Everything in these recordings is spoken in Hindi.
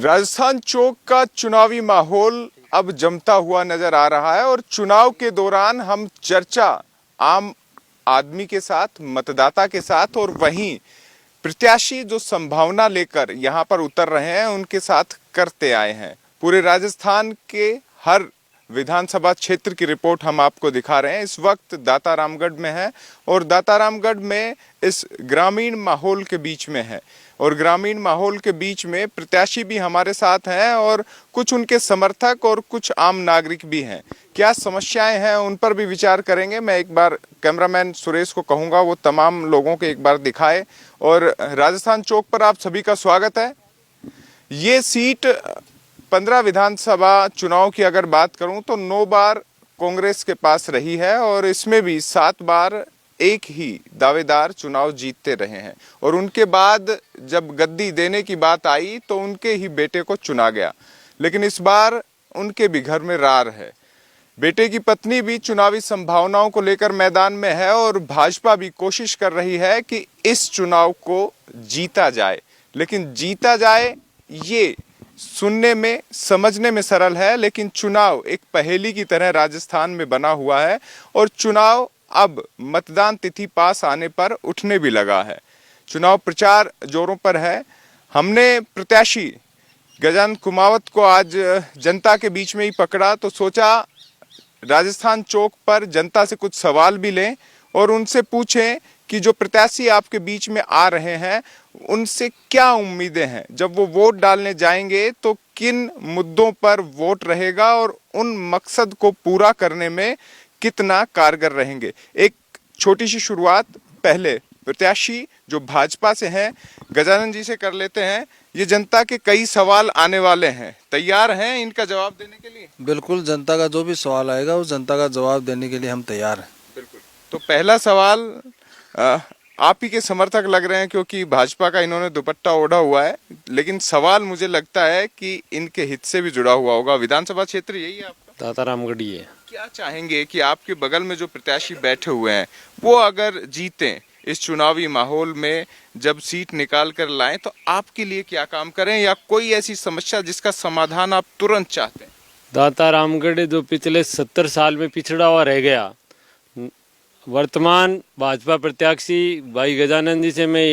राजस्थान चौक का चुनावी माहौल अब जमता हुआ नजर आ रहा है और चुनाव के दौरान हम चर्चा आम आदमी के साथ, मतदाता के साथ और वहीं प्रत्याशी जो संभावना लेकर यहां पर उतर रहे हैं उनके साथ करते आए हैं। पूरे राजस्थान के हर विधानसभा क्षेत्र की रिपोर्ट हम आपको दिखा रहे हैं। इस वक्त दातारामगढ़ में है और दातारामगढ़ में इस ग्रामीण माहौल के बीच में है और ग्रामीण माहौल के बीच में प्रत्याशी भी हमारे साथ हैं और कुछ उनके समर्थक और कुछ आम नागरिक भी हैं। क्या समस्याएं हैं उन पर भी विचार करेंगे। मैं एक बार कैमरामैन सुरेश को कहूंगा वो तमाम लोगों को एक बार दिखाए। और राजस्थान चौक पर आप सभी का स्वागत है। ये सीट 15 विधानसभा चुनाव की अगर बात करूं तो 9 बार कांग्रेस के पास रही है और इसमें भी 7 बार एक ही दावेदार चुनाव जीतते रहे हैं और उनके बाद जब गद्दी देने की बात आई तो उनके ही बेटे को चुना गया। लेकिन इस बार उनके भी घर में रार है। बेटे की पत्नी भी चुनावी संभावनाओं को लेकर मैदान में है और भाजपा भी कोशिश कर रही है कि इस चुनाव को जीता जाए। लेकिन जीता जाए ये सुनने में, समझने में सरल है, लेकिन चुनाव एक पहेली की तरह राजस्थान में बना हुआ है और चुनाव अब मतदान तिथि पास आने पर उठने भी लगा है। चुनाव प्रचार जोरों पर है। हमने प्रत्याशी गजानन कुमावत को आज जनता के बीच में ही पकड़ा तो सोचा राजस्थान चौक पर जनता से कुछ सवाल भी लें और उनसे पूछें कि जो प्रत्याशी आपके बीच में आ रहे हैं उनसे क्या उम्मीदें हैं। जब वो वोट डालने जाएंगे तो किन मुद्दों पर वोट रहेगा और उन मकसद को पूरा करने में कितना कारगर रहेंगे। एक छोटी सी शुरुआत पहले प्रत्याशी जो भाजपा से हैं गजानन जी से कर लेते हैं। ये जनता के कई सवाल आने वाले हैं, तैयार हैं इनका जवाब देने के लिए? बिल्कुल, जनता का जो भी सवाल आएगा उस जनता का जवाब देने के लिए हम तैयार हैं। बिल्कुल। तो पहला सवाल आप ही के समर्थक लग रहे हैं क्योंकि भाजपा का इन्होंने दुपट्टा ओढ़ा हुआ है, लेकिन सवाल मुझे लगता है कि इनके हित से भी जुड़ा हुआ होगा। विधानसभा क्षेत्र यही है आपका? दातारामगढ़ ही है। क्या चाहेंगे कि आपके बगल में जो प्रत्याशी बैठे हुए हैं वो अगर जीतें इस चुनावी माहौल में, जब सीट निकाल कर लाएं तो आपके लिए क्या काम करें या कोई ऐसी समस्या जिसका समाधान आप तुरंत चाहते हैं? दातारामगढ़ जो पिछले 70 साल में पिछड़ा हुआ रह गया, वर्तमान भाजपा प्रत्याशी भाई गजानन जी से मैं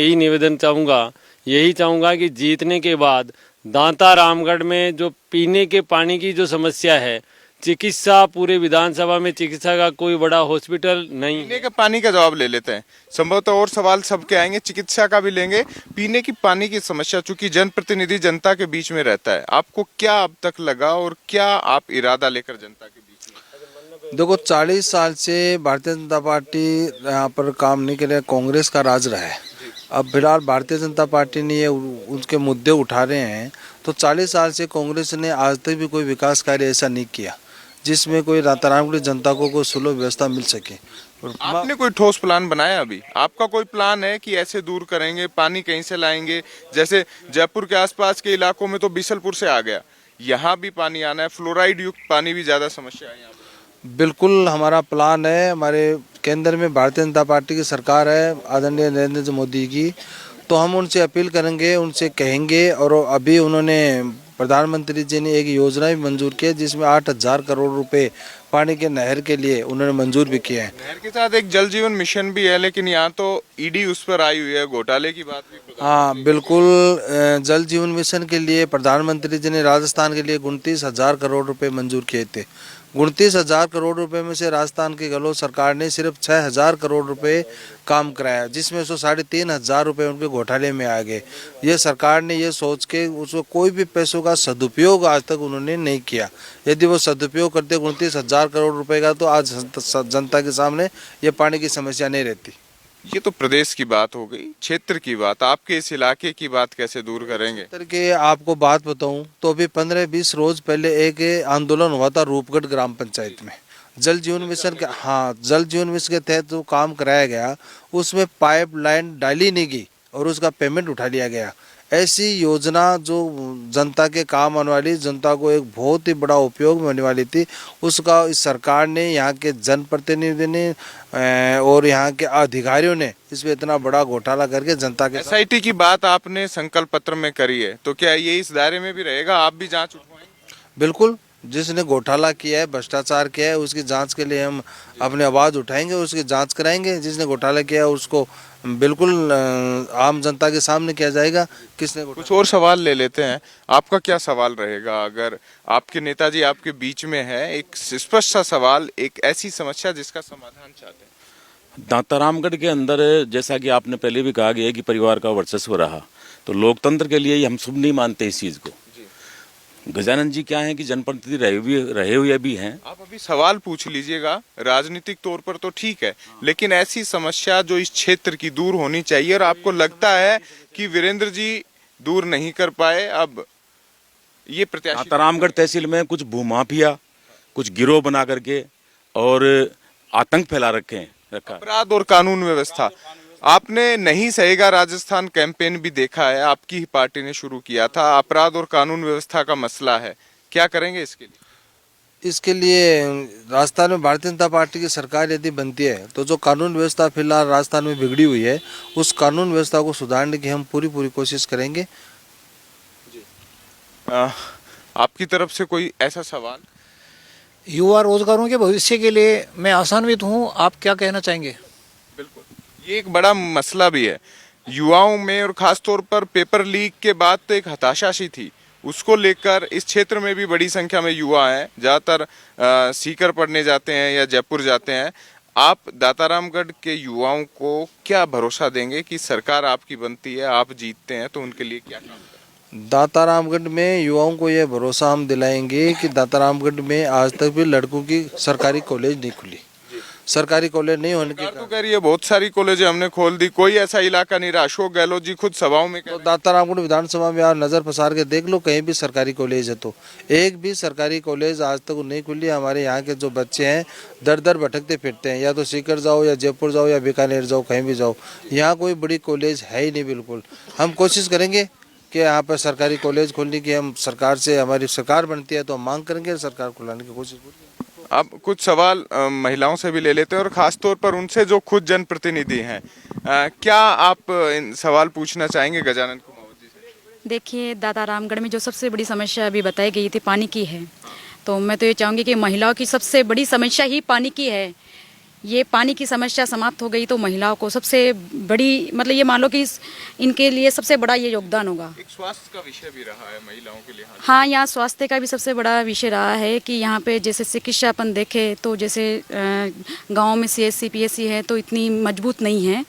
यही चाहूँगा कि जीतने के बाद दातारामगढ़ में जो पीने के पानी की जो समस्या है, चिकित्सा, पूरे विधानसभा में चिकित्सा का कोई बड़ा हॉस्पिटल नहीं। पीने के पानी का जवाब ले लेते हैं, संभवतः और सवाल सबके आएंगे, चिकित्सा का भी लेंगे। पीने की पानी की समस्या, चूंकि जनप्रतिनिधि जनता के बीच में रहता है, आपको क्या अब तक लगा और क्या आप इरादा लेकर जनता के बीच में? देखो, 40 साल से भारतीय जनता पार्टी यहाँ पर काम नहीं कर रही, कांग्रेस का राज रहा है। अब फिलहाल भारतीय जनता पार्टी ने ये उनके मुद्दे उठा रहे हैं, तो 40 साल से कांग्रेस ने आज तक भी कोई विकास कार्य ऐसा नहीं किया जिसमें कोई दातारामगढ़ जनता को कोई सुलभ व्यवस्था मिल सके। आपने कोई ठोस प्लान बनाया? अभी आपका कोई प्लान है कि ऐसे दूर करेंगे, पानी कहीं से लाएंगे? जैसे जयपुर के आसपास के इलाकों में तो बीसलपुर से आ गया, यहाँ भी पानी आना है, फ्लोराइड युक्त पानी भी ज्यादा समस्या है यहाँ पे। बिल्कुल, हमारा प्लान है। हमारे केंद्र में भारतीय जनता पार्टी की सरकार है, आदरणीय नरेंद्र मोदी की, तो हम उनसे अपील करेंगे, उनसे कहेंगे। और अभी उन्होंने, प्रधानमंत्री जी ने एक योजना भी मंजूर की है जिसमें 8,000 करोड़ रुपए पानी के नहर के लिए उन्होंने मंजूर भी किए हैं। नहर के साथ एक जल जीवन मिशन भी है, लेकिन यहाँ तो ईडी उस पर आई हुई है, घोटाले की बात भी। हाँ बिल्कुल, जल जीवन मिशन के लिए प्रधानमंत्री जी ने राजस्थान के लिए 29,000 करोड़ रुपए मंजूर किए थे। 29,000 करोड़ रुपए में से राजस्थान की गहलोत सरकार ने सिर्फ 6,000 करोड़ रुपए काम कराया, जिसमें से 3,500 रुपए उनके घोटाले में आ गए। ये सरकार ने ये सोच के उसको कोई भी पैसों का सदुपयोग आज तक उन्होंने नहीं किया। यदि वो सदुपयोग करते 29,000 करोड़ रुपए का, तो आज जनता के सामने ये पानी की समस्या नहीं रहती। ये तो प्रदेश की बात हो गई, क्षेत्र की बात, आपके इस इलाके की बात कैसे दूर करेंगे? क्षेत्र के आपको बात बताऊं तो अभी 15-20 रोज पहले एक आंदोलन हुआ था रूपगढ़ ग्राम पंचायत में, जल जीवन मिशन के, हाँ, जल जीवन मिशन के तहत जो काम कराया गया उसमें पाइप लाइन डाली नहीं गई और उसका पेमेंट उठा लिया गया। ऐसी योजना जो जनता के काम आने वाली, जनता को एक बहुत ही बड़ा उपयोग में होने वाली थी, उसका इस सरकार ने, यहाँ के जनप्रतिनिधि ने और यहाँ के अधिकारियों ने इस पे इतना बड़ा घोटाला करके जनता के एसआईटी की बात आपने संकल्प पत्र में करी है, तो क्या ये इस दायरे में भी रहेगा? आप भी जांच उठवाएंगे? बिल्कुल, जिसने घोटाला किया है, भ्रष्टाचार किया है, उसकी जांच के लिए हम अपनी आवाज़ उठाएंगे, उसकी जांच कराएंगे। जिसने घोटाला किया है उसको बिल्कुल आम जनता के सामने किया जाएगा किसने कुछ और सवाल ले लेते हैं। आपका क्या सवाल रहेगा अगर आपके नेताजी आपके बीच में है? एक स्पष्ट सा सवाल, एक ऐसी समस्या जिसका समाधान चाहते हैं। दातारामगढ़ के अंदर जैसा कि आपने पहले भी कहा गया कि परिवार का वर्चस्व रहा, तो लोकतंत्र के लिए हम शुभ नहीं मानते इस चीज को। गजानन जी क्या है कि जनप्रतिनिधि रहे हुए भी हैं। आप अभी सवाल पूछ लीजिएगा, राजनीतिक तौर पर तो ठीक है, लेकिन ऐसी समस्या जो इस क्षेत्र की दूर होनी चाहिए और आपको लगता है कि वीरेंद्र जी दूर नहीं कर पाए, अब ये प्रत्याशी दातारामगढ़ तहसील में कुछ भूमाफिया, कुछ गिरोह बना करके और आतंक फैला रखा है। अपराध और कानून व्यवस्था, आपने नहीं सहेगा राजस्थान कैंपेन भी देखा है, आपकी ही पार्टी ने शुरू किया था। अपराध और कानून व्यवस्था का मसला है, क्या करेंगे इसके लिए? इसके लिए राजस्थान में भारतीय जनता पार्टी की सरकार यदि बनती है तो जो कानून व्यवस्था फिलहाल राजस्थान में बिगड़ी हुई है, उस कानून व्यवस्था को सुधारने की हम पूरी कोशिश करेंगे। आपकी तरफ से कोई ऐसा सवाल? युवा रोजगारों के भविष्य के लिए मैं आशान्वित हूँ। आप क्या कहना चाहेंगे? बिल्कुल, ये एक बड़ा मसला भी है युवाओं में, और खास तौर पर पेपर लीक के बाद तो एक हताशा सी थी, उसको लेकर इस क्षेत्र में भी बड़ी संख्या में युवा हैं, ज्यादातर सीकर पढ़ने जाते हैं या जयपुर जाते हैं। आप दातारामगढ़ के युवाओं को क्या भरोसा देंगे कि सरकार आपकी बनती है, आप जीतते हैं तो उनके लिए क्या काम करें? दातारामगढ़ में युवाओं को यह भरोसा हम दिलाएंगे कि दातारामगढ़ में आज तक भी लड़कों की सरकारी कॉलेज नहीं खुली। सरकारी कॉलेज नहीं होने के सरकार तो कह रही है बहुत सारी कॉलेज हमने खोल दी, कोई ऐसा इलाका नहीं रहा। अशोक गहलोत जी खुद सभाओं में तो दातारामगढ़ विधानसभा में आप नजर पसार के देख लो, कहीं भी सरकारी कॉलेज है तो एक भी सरकारी कॉलेज आज तक नहीं खुली। हमारे यहाँ के जो बच्चे हैं दर दर भटकते फिरते हैं, या तो सीकर जाओ या जयपुर जाओ या बीकानेर जाओ, कहीं भी जाओ, यहाँ कोई बड़ी कॉलेज है ही नहीं। बिल्कुल हम कोशिश करेंगे कि यहाँ पर सरकारी कॉलेज खोलने की, हम सरकार से, हमारी सरकार बनती है तो हम मांग करेंगे, सरकार खुलाने की कोशिश करेंगे। अब कुछ सवाल महिलाओं से भी ले लेते हैं और खास तौर पर उनसे जो खुद जनप्रतिनिधि हैं। क्या आप सवाल पूछना चाहेंगे गजानन कुमावत जी से? देखिए, दातारामगढ़ में जो सबसे बड़ी समस्या अभी बताई गई थी पानी की है, तो मैं तो ये चाहूँगी कि महिलाओं की सबसे बड़ी समस्या ही पानी की है। ये पानी की समस्या समाप्त हो गई तो महिलाओं को सबसे बड़ी, मतलब ये मान लो कि इनके लिए सबसे बड़ा ये योगदान होगा। एक स्वास्थ्य का विषय भी रहा है महिलाओं के लिए। हाँ, यहाँ स्वास्थ्य का भी सबसे बड़ा विषय रहा है कि यहाँ पे जैसे चिकित्सा अपन देखें तो जैसे गांव में CSC PSC है तो इतनी मजबूत नहीं है।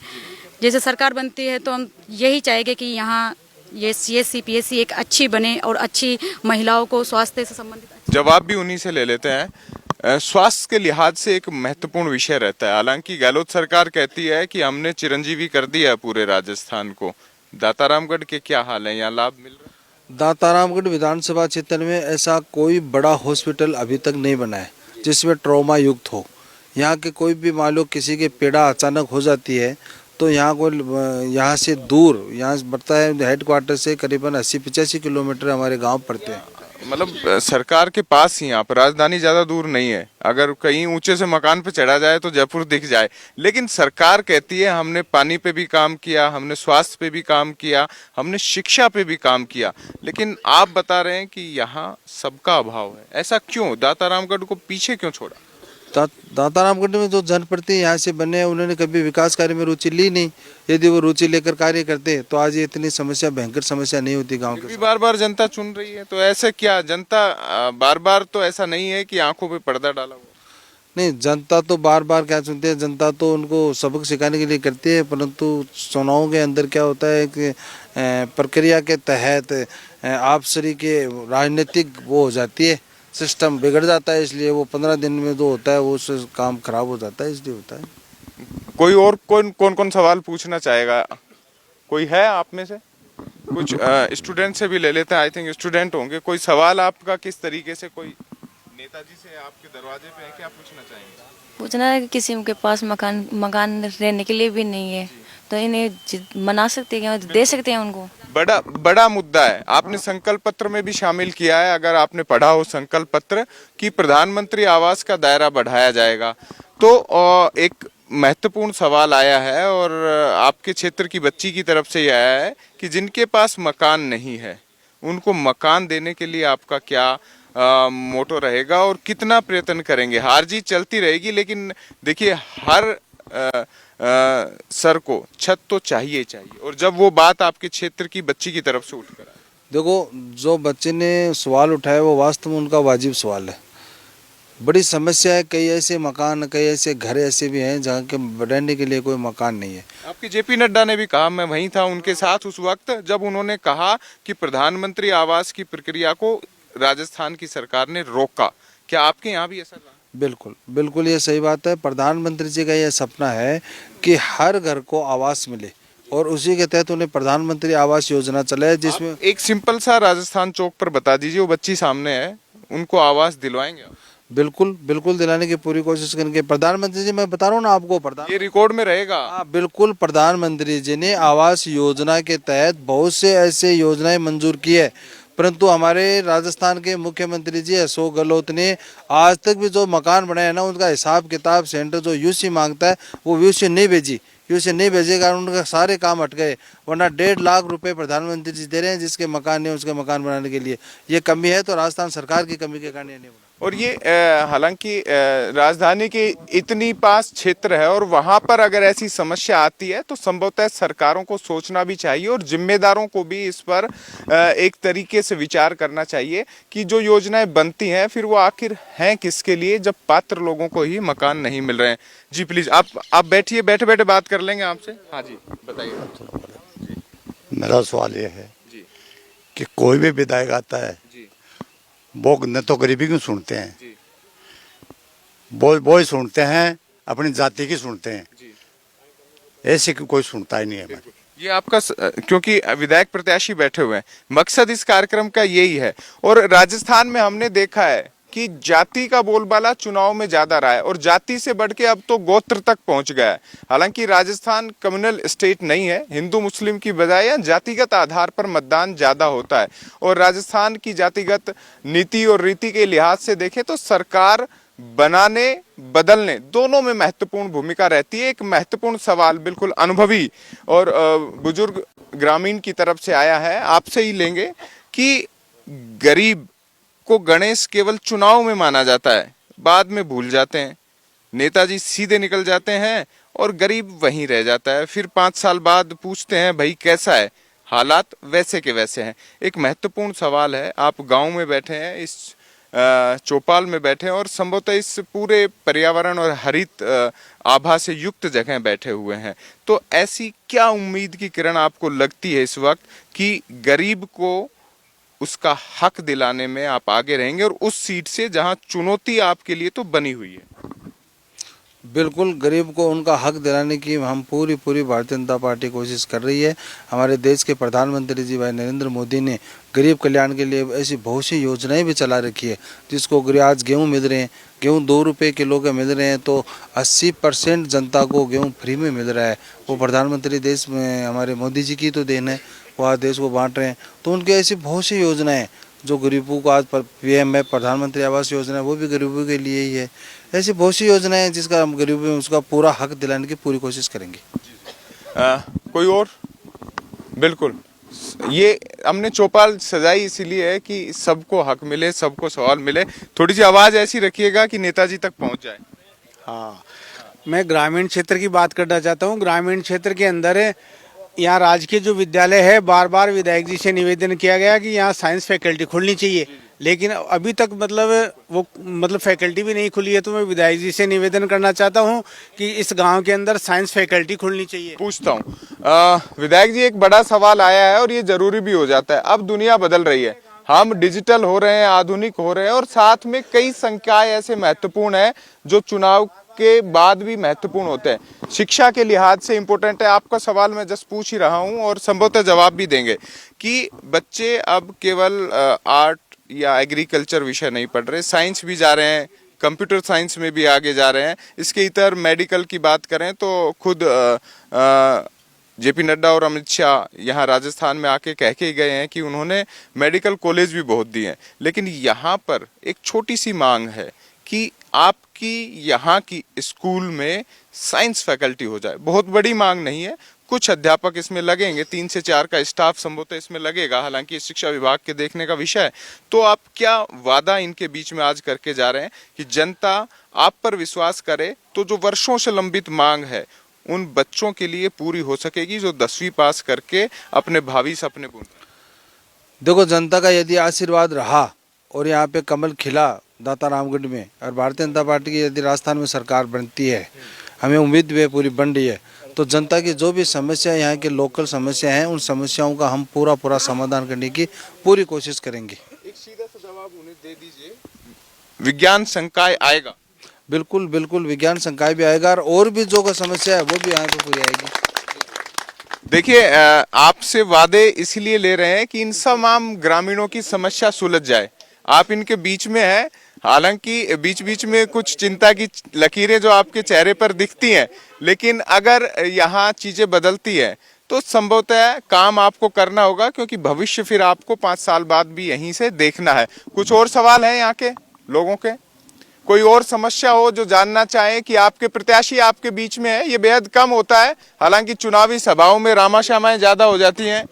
जैसे सरकार बनती है तो हम यही चाहेंगे कि यहाँ ये CSC PSC एक अच्छी बने और अच्छी महिलाओं को स्वास्थ्य से संबंधित। जवाब भी उन्हीं से ले लेते हैं। स्वास्थ्य के लिहाज से एक महत्वपूर्ण विषय रहता है। हालांकि गहलोत सरकार कहती है कि हमने चिरंजीवी कर दिया है पूरे राजस्थान को। दातारामगढ़ के क्या हाल है, यहाँ लाभ मिल रहा है? दातारामगढ़ विधानसभा क्षेत्र में ऐसा कोई बड़ा हॉस्पिटल अभी तक नहीं बना है जिसमें ट्रॉमा युक्त हो। यहाँ के कोई भी मान लो किसी के पीड़ा अचानक हो जाती है तो यहाँ से दूर, यहाँ बढ़ता है हेडक्वार्टर से करीबन 80-85 किलोमीटर हमारे गांव पड़ते हैं। मतलब सरकार के पास ही, यहाँ पर राजधानी ज्यादा दूर नहीं है। अगर कहीं ऊंचे से मकान पे चढ़ा जाए तो जयपुर दिख जाए। लेकिन सरकार कहती है हमने पानी पे भी काम किया, हमने स्वास्थ्य पे भी काम किया, हमने शिक्षा पे भी काम किया, लेकिन आप बता रहे हैं कि यहाँ सबका अभाव है। ऐसा क्यों? दातारामगढ़ को पीछे क्यों छोड़ा? दातारामगढ़ में जो जनप्रतिनिधि यहाँ से बने, उन्होंने कभी विकास कार्य में रुचि ली नहीं। यदि वो रुचि लेकर कार्य करते तो आज ये इतनी समस्या, भयंकर समस्या नहीं होती गांव के। बार बार जनता चुन रही है तो ऐसे क्या जनता बार बार, तो ऐसा नहीं है कि आंखों पे पर्दा डाला हुआ? नहीं, जनता तो बार बार क्या चुनती है, जनता तो उनको सबक सिखाने के लिए करती है, परंतु चुनावों के अंदर क्या होता है कि प्रक्रिया के तहत आपसरी के राजनीतिक वो हो जाती है, सिस्टम बिगड़ जाता है, इसलिए वो 15 दिन में जो होता है वो काम खराब हो जाता है, इसलिए होता है। कोई और कौन सवाल पूछना चाहेगा? कोई है आप में से? कुछ स्टूडेंट से भी ले लेते हैं, आई थिंक स्टूडेंट होंगे। कोई सवाल आपका किस तरीके से, कोई नेताजी से आपके दरवाजे पे है, क्या पूछना चाहेंगे? पूछना है कि किसी के पास मकान रहने के लिए भी नहीं है, तो इन्हें मना सकते हैं, दे सकते हैं उनको। बड़ा मुद्दा है। आपने संकल्प पत्र में भी शामिल किया है, अगर आपने पढ़ा हो संकल्प पत्र, कि प्रधानमंत्री आवास का दायरा बढ़ाया जाएगा। तो एक महत्वपूर्ण सवाल आया है और आपके क्षेत्र की बच्ची की तरफ से यह आया है कि जिनके पास मकान नहीं है उनको मकान देने के लिए आपका क्या मोटो रहेगा और कितना प्रयत्न करेंगे? हार जीत चलती रहेगी, लेकिन देखिए हर सर को छत तो चाहिए चाहिए, और जब वो बात आपके क्षेत्र की बच्ची की तरफ से उठकर आए। देखो, जो बच्चे ने सवाल उठाया वो वास्तव में उनका वाजिब सवाल है। बड़ी समस्या है, कई ऐसे मकान, कई ऐसे घर ऐसे भी हैं जहाँ के रहने के लिए कोई मकान नहीं है। आपके जेपी नड्डा ने भी कहा, मैं वहीं था उनके साथ उस वक्त जब उन्होंने कहा कि प्रधानमंत्री आवास की प्रक्रिया को राजस्थान की सरकार ने रोका। क्या आपके यहाँ भी ऐसा रहा? बिल्कुल बिल्कुल, ये सही बात है। प्रधानमंत्री जी का यह सपना है कि हर घर को आवास मिले, और उसी के तहत उन्हें प्रधानमंत्री आवास योजना चलाए, जिसमें एक सिंपल सा राजस्थान चौक पर बता दीजिए, वो बच्ची सामने है, उनको आवास दिलवाएंगे आप? बिल्कुल बिल्कुल दिलाने की पूरी कोशिश करेंगे। प्रधानमंत्री जी, मैं बता रहा हूँ ना आपको, ये रिकॉर्ड में रहेगा। हाँ बिल्कुल, प्रधानमंत्री जी ने आवास योजना के तहत बहुत से ऐसे योजनाएं मंजूर की है, परंतु हमारे राजस्थान के मुख्यमंत्री जी अशोक गहलोत ने आज तक भी जो मकान बनाए हैं ना, उनका हिसाब किताब सेंटर जो यूसी मांगता है वो यूसी नहीं भेजी, यूसी नहीं भेजेगा, उनका सारे काम हट गए। वरना 1.5 लाख रुपए प्रधानमंत्री जी दे रहे हैं जिसके मकान नहीं, उसके मकान बनाने के लिए। ये कमी है तो राजस्थान सरकार की कमी के कारण ये नहीं बना। और ये हालांकि राजधानी के इतनी पास क्षेत्र है और वहां पर अगर ऐसी समस्या आती है तो संभवतः सरकारों को सोचना भी चाहिए और जिम्मेदारों को भी इस पर एक तरीके से विचार करना चाहिए कि जो योजनाएं बनती हैं फिर वो आखिर हैं किसके लिए, जब पात्र लोगों को ही मकान नहीं मिल रहे हैं। जी प्लीज आप बैठिए, बैठे बैठे बात कर लेंगे आपसे। हाँ जी बताइए। मेरा सवाल ये है कि कोई भी विधायक आता है वो न तो गरीबी की सुनते हैं, वो ही सुनते हैं, अपनी जाति की सुनते हैं, ऐसे कोई सुनता ही नहीं है। ये आपका क्योंकि विधायक प्रत्याशी बैठे हुए हैं, मकसद इस कार्यक्रम का यही है। और राजस्थान में हमने देखा है कि जाति का बोलबाला चुनाव में ज्यादा रहा है और जाति से बढ़ के अब तो गोत्र तक पहुंच गया है। हालांकि राजस्थान कम्युनल स्टेट नहीं है, हिंदू मुस्लिम की बजाय जातिगत आधार पर मतदान ज्यादा होता है। और राजस्थान की जातिगत नीति और रीति के लिहाज से देखें तो सरकार बनाने बदलने दोनों में महत्वपूर्ण भूमिका रहती है। एक महत्वपूर्ण सवाल बिल्कुल अनुभवी और बुजुर्ग ग्रामीण की तरफ से आया है, आपसे ही लेंगे कि गरीब को गणेश केवल चुनाव में माना जाता है, बाद में भूल जाते हैं, नेताजी सीधे निकल जाते हैं और गरीब वहीं रह जाता है। फिर 5 साल बाद पूछते हैं भाई कैसा है, हालात वैसे के वैसे हैं। एक महत्वपूर्ण सवाल है, आप गांव में बैठे हैं, इस चौपाल में बैठे हैं और संभवतः इस पूरे पर्यावरण और हरित आभा से युक्त जगह बैठे हुए हैं, तो ऐसी क्या उम्मीद की किरण आपको लगती है इस वक्त कि गरीब को उसका हक दिलाने में आप आगे रहेंगे और उस सीट से जहां चुनौती आपके लिए तो बनी हुई है? बिल्कुल, गरीब को उनका हक दिलाने की हम पूरी भारतीय जनता पार्टी कोशिश कर रही है। हमारे देश के प्रधानमंत्री जी भाई नरेंद्र मोदी ने गरीब कल्याण के लिए ऐसी बहुत सी योजनाएं भी चला रखी है, जिसको आज गेहूँ मिल रहे हैं, गेहूँ 2 रुपये किलो के मिल रहे हैं, तो 80% जनता को गेहूँ फ्री में मिल रहा है। वो प्रधानमंत्री देश में हमारे मोदी जी की तो देन है, वो आज देश को बांट रहे हैं। तो उनकी ऐसी बहुत सी योजनाएं जो गरीबों को आज PM है, प्रधानमंत्री आवास योजना है, वो भी गरीबों के लिए ही है। ऐसी बहुत सी योजनाएं हैं जिसका हम गरीबों में उसका पूरा हक दिलाने की पूरी कोशिश करेंगे। कोई और? बिल्कुल, ये हमने चौपाल सजाई इसीलिए है कि सबको हक मिले, सबको सवाल मिले। थोड़ी सी आवाज ऐसी रखिएगा कि नेताजी तक पहुंच जाए। हाँ, मैं ग्रामीण क्षेत्र की बात करना चाहता हूँ। ग्रामीण क्षेत्र के अंदर यहाँ राजकीय जो विद्यालय है, बार बार विधायक जी से निवेदन किया गया कि यहाँ साइंस फैकल्टी खुलनी चाहिए, लेकिन अभी तक वो फैकल्टी भी नहीं खुली है। तो मैं विधायक जी से निवेदन करना चाहता हूँ कि इस गांव के अंदर साइंस फैकल्टी खुलनी चाहिए। पूछता हूँ विधायक जी, एक बड़ा सवाल आया है और ये जरूरी भी हो जाता है। अब दुनिया बदल रही है, हम डिजिटल हो रहे हैं, आधुनिक हो रहे हैं और साथ में कई संख्याएं ऐसे महत्वपूर्ण है जो चुनाव के बाद भी महत्वपूर्ण होते हैं। शिक्षा के लिहाज से इम्पोर्टेंट है। आपका सवाल मैं जस्ट पूछ ही रहा हूं और संभवतः जवाब भी देंगे कि बच्चे अब केवल आर्ट या एग्रीकल्चर विषय नहीं पढ़ रहे, साइंस भी जा रहे हैं, कंप्यूटर साइंस में भी आगे जा रहे हैं। इसके इतर मेडिकल की बात करें तो खुद जेपी नड्डा और अमित शाह यहाँ राजस्थान में आके कह के गए हैं कि उन्होंने मेडिकल कॉलेज भी बहुत दिए हैं, लेकिन यहाँ पर एक छोटी सी मांग है कि आपकी यहाँ की स्कूल में साइंस फैकल्टी हो जाए। बहुत बड़ी मांग नहीं है, कुछ अध्यापक इसमें लगेंगे, 3 से 4 का स्टाफ संभवतः इसमें लगेगा, हालांकि शिक्षा विभाग के देखने का विषय है। तो आप क्या वादा इनके बीच में आज करके जा रहे हैं कि जनता आप पर विश्वास करे तो जो वर्षों से लंबित मांग है उन बच्चों के लिए पूरी हो सकेगी जो 10वीं पास करके अपने भावी सपने बुन रहे हैं? देखो, जनता का यदि आशीर्वाद रहा और यहाँ पे कमल खिला दाता रामगढ़ में और भारतीय जनता पार्टी की यदि राजस्थान में सरकार बनती है, हमें उम्मीद भी पूरी बन रही है, तो जनता की जो भी समस्या यहाँ के लोकल समस्या हैं उन समस्याओं का हम पूरा समाधान करने की पूरी कोशिश करेंगे। एक सीधा सा जवाब उन्हें दे दीजिए, विज्ञान संकाय आएगा? बिल्कुल बिल्कुल, विज्ञान संकाय भी आएगा और भी जो का समस्या है वो भी यहाँ पे पूरी आएगी। देखिए, आपसे वादे इसलिए ले रहे हैं कि इन तमाम ग्रामीणों की समस्या सुलझ जाए। आप इनके बीच में हैं, हालांकि बीच बीच में कुछ चिंता की लकीरें जो आपके चेहरे पर दिखती हैं, लेकिन अगर यहाँ चीजें बदलती है तो संभवतः काम आपको करना होगा, क्योंकि भविष्य फिर आपको 5 साल बाद भी यहीं से देखना है। कुछ और सवाल है यहाँ के लोगों के? कोई और समस्या हो जो जानना चाहे कि आपके प्रत्याशी आपके बीच में है? ये बेहद कम होता है, हालांकि चुनावी सभाओं में रामाश्यामाएं ज्यादा हो जाती हैं।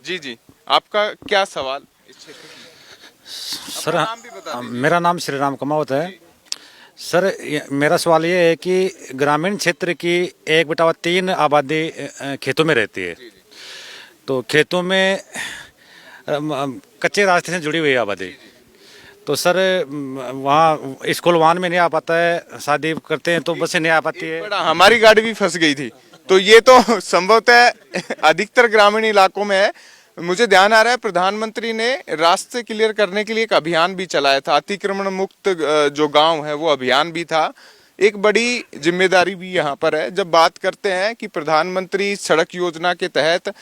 जी, आपका क्या सवाल? सर, मेरा नाम श्री राम कमावत है। सर, मेरा सवाल ये है कि ग्रामीण क्षेत्र की 1/3 आबादी खेतों में रहती है, तो खेतों में कच्चे रास्ते से जुड़ी हुई आबादी, तो सर वहाँ स्कूल वाहन में नहीं आ पाता है, शादी करते हैं तो बसें नहीं आ पाती है। हमारी गाड़ी भी फंस गई थी, तो ये तो संभवतः अधिकतर ग्रामीण इलाकों में है। मुझे ध्यान आ रहा है प्रधानमंत्री ने रास्ते क्लियर करने के लिए एक अभियान भी चलाया था, अतिक्रमण मुक्त जो गांव है वो अभियान भी था। एक बड़ी जिम्मेदारी भी यहाँ पर है। जब बात करते हैं कि प्रधानमंत्री सड़क योजना के तहत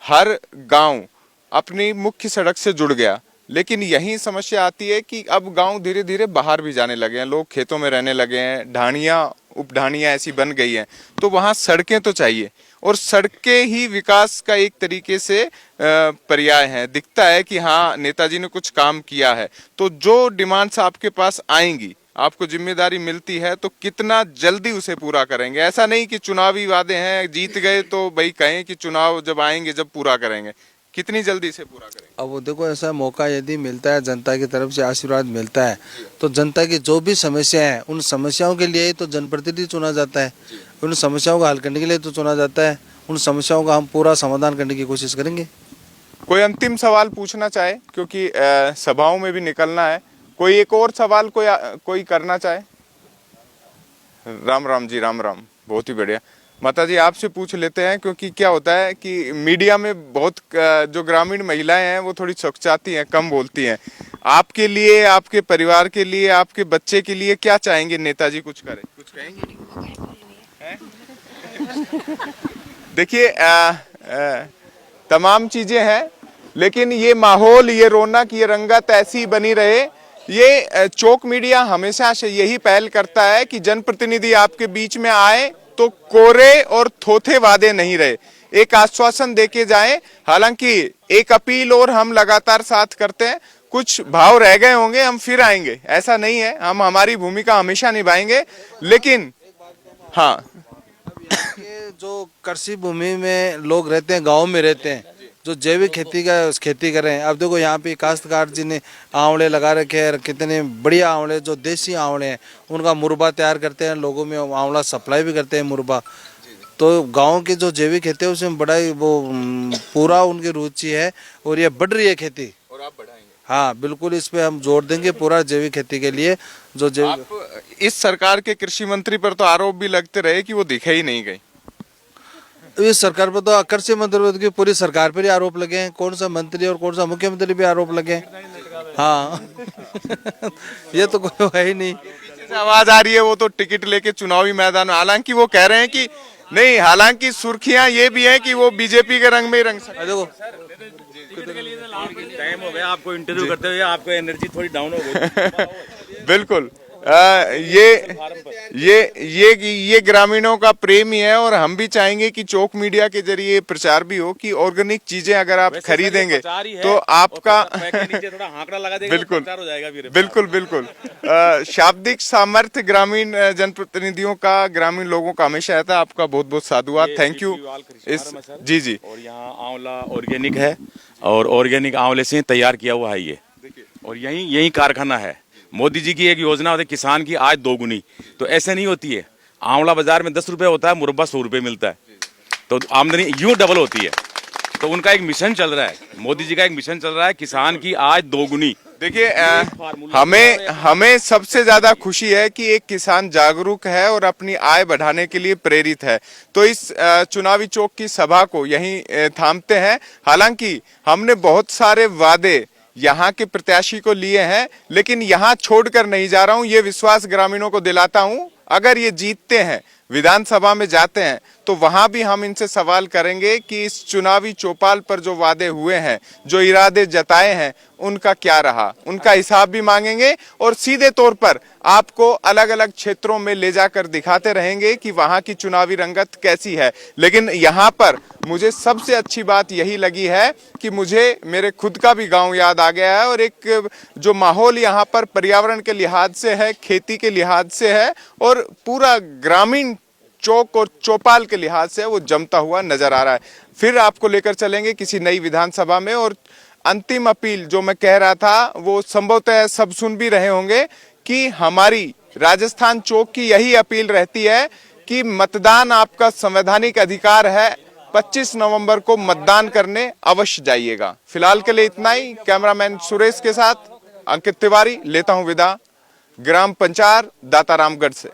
हर गांव अपनी मुख्य सड़क से जुड़ गया, लेकिन यही समस्या आती है कि अब गांव धीरे धीरे बाहर भी जाने लगे हैं, लोग खेतों में रहने लगे हैं, ढाणियां उपढाणियां ऐसी बन गई हैं, तो वहां सड़कें तो चाहिए, और सड़कें ही विकास का एक तरीके से पर्याय है। दिखता है कि हाँ नेताजी ने कुछ काम किया है। तो जो डिमांड्स आपके पास आएंगी, आपको जिम्मेदारी मिलती है, तो कितना जल्दी उसे पूरा करेंगे? ऐसा नहीं कि चुनावी वादे हैं, जीत गए तो भाई कहें कि चुनाव जब आएंगे जब पूरा करेंगे, कितनी जल्दी से पूरा करेंगे? अब वो देखो, ऐसा मौका यदि मिलता है, जनता की तरफ से आशीर्वाद मिलता है, तो जनता की जो भी समस्या है उन समस्याओं के लिए ही तो जनप्रतिनिधि चुना जाता है, उन समस्याओं को हल करने के लिए तो चुना जाता है। उन समस्याओं का हम पूरा समाधान करने की कोशिश करेंगे। कोई अंतिम सवाल पूछना चाहे, क्योंकि सभाओं में भी निकलना है? कोई एक और सवाल कोई करना चाहे? राम राम जी, राम राम, बहुत ही बढ़िया। माता जी आपसे पूछ लेते हैं, क्योंकि क्या होता है कि मीडिया में बहुत जो ग्रामीण महिलाएं हैं वो थोड़ी चौकचाती हैं, कम बोलती हैं। आपके लिए, आपके परिवार के लिए, आपके बच्चे के लिए क्या चाहेंगे नेताजी कुछ करें? कुछ कहेंगे? देखिए, तमाम चीजें हैं, लेकिन ये माहौल, ये रौनक, ये रंगत ऐसी बनी रहे। ये चौक मीडिया हमेशा से यही पहल करता है कि जनप्रतिनिधि आपके बीच में आए तो कोरे और थोथे वादे नहीं रहे, एक आश्वासन देके जाएं। हालांकि एक अपील और हम लगातार साथ करते हैं, कुछ भाव रह गए होंगे, हम फिर आएंगे, ऐसा नहीं है, हम हमारी भूमिका हमेशा निभाएंगे। लेकिन हाँ, ये जो कृषि भूमि में लोग रहते हैं, गांव में रहते हैं, जो जैविक खेती करें, अब देखो यहाँ पे काश्तकार जी ने आंवले लगा रखे हैं, कितने बढ़िया आंवले, जो देसी आंवले हैं, उनका मुरबा तैयार करते हैं, लोगों में आंवला सप्लाई भी करते हैं मुरबा। तो गांव की जो जैविक खेती है उसमें बड़ा वो पूरा उनकी रुचि है, और ये बढ़ रही है खेती, और आप बढ़ाएंगे? हाँ बिल्कुल, इस पे हम जोर देंगे पूरा जैविक खेती के लिए। जो जैविक, इस सरकार के कृषि मंत्री पर तो आरोप भी लगते रहे कि वो दिखे ही नहीं गए। इस सरकार पर तो कृषि मंत्री की पूरी सरकार पर ही आरोप लगे हैं, कौन सा मंत्री और कौन सा मुख्यमंत्री पे आरोप लगे हैं। हाँ ये तो कोई है ही नहीं। पीछे से आवाज आ रही है, वो तो टिकट लेके चुनावी मैदान में, हालांकि वो कह रहे हैं कि नहीं, हालांकि सुर्खियां ये भी हैं कि वो बीजेपी के रंग में ही रंग सकते। देखो टाइम हो गया आपको इंटरव्यू करते हुए, आपको एनर्जी थोड़ी डाउन हो गई। बिल्कुल, ये ग्रामीणों का प्रेम ही है और हम भी चाहेंगे कि चौक मीडिया के जरिए प्रचार भी हो कि ऑर्गेनिक चीजें अगर आप खरीदेंगे तो आपका थोड़ा आंकड़ा लगा देगा बिल्कुल तो प्रचार हो जाएगा फिर। बिल्कुल बिल्कुल शाब्दिक सामर्थ्य ग्रामीण जनप्रतिनिधियों का, ग्रामीण लोगों का हमेशा रहता है। आपका बहुत बहुत साधुवाद, थैंक यू। इस जी जी और यहाँ आंवला ऑर्गेनिक है और ऑर्गेनिक आंवले से तैयार किया हुआ है ये, और यही कारखाना है। मोदी जी की एक योजना होती है किसान की आय दोगुनी, तो ऐसे नहीं होती है। आंवला बाजार में 10 रुपए होता है, मुरब्बा 100 रुपए मिलता है, तो आमदनी यूं डबल होती है। तो उनका एक मिशन चल रहा है, मोदी जी का एक मिशन चल रहा है, किसान की आय दोगुनी। देखिए हमें सबसे ज्यादा खुशी है कि एक किसान जागरूक है और अपनी आय बढ़ाने के लिए प्रेरित है। तो इस चुनावी चौक की सभा को यहीं थामते हैं। हालांकि हमने बहुत सारे वादे यहाँ के प्रत्याशी को लिए हैं, लेकिन यहाँ छोड़कर नहीं जा रहा हूँ। ये विश्वास ग्रामीणों को दिलाता हूँ, अगर ये जीतते हैं, विधानसभा में जाते हैं, तो वहां भी हम इनसे सवाल करेंगे कि इस चुनावी चौपाल पर जो वादे हुए हैं, जो इरादे जताए हैं, उनका क्या रहा, उनका हिसाब भी मांगेंगे और सीधे तौर पर आपको अलग अलग क्षेत्रों में ले जाकर दिखाते रहेंगे कि वहां की चुनावी रंगत कैसी है। लेकिन यहाँ पर मुझे सबसे अच्छी बात यही लगी है कि मुझे मेरे खुद का भी गांव याद आ गया है और एक जो माहौल यहाँ पर पर्यावरण के लिहाज से है, खेती के लिहाज से है और पूरा ग्रामीण चौक और चौपाल के लिहाज से वो जमता हुआ नजर आ रहा है। फिर आपको लेकर चलेंगे किसी नई विधानसभा में। और अंतिम अपील जो मैं कह रहा था वो संभवतः सब सुन भी रहे होंगे कि हमारी राजस्थान चौक की यही अपील रहती है कि मतदान आपका संवैधानिक अधिकार है, 25 नवंबर को मतदान करने अवश्य जाइएगा। फिलहाल के लिए इतना ही। कैमरामैन सुरेश के साथ अंकित तिवारी लेता हूं विदा, ग्राम पंचार दातारामगढ़ से।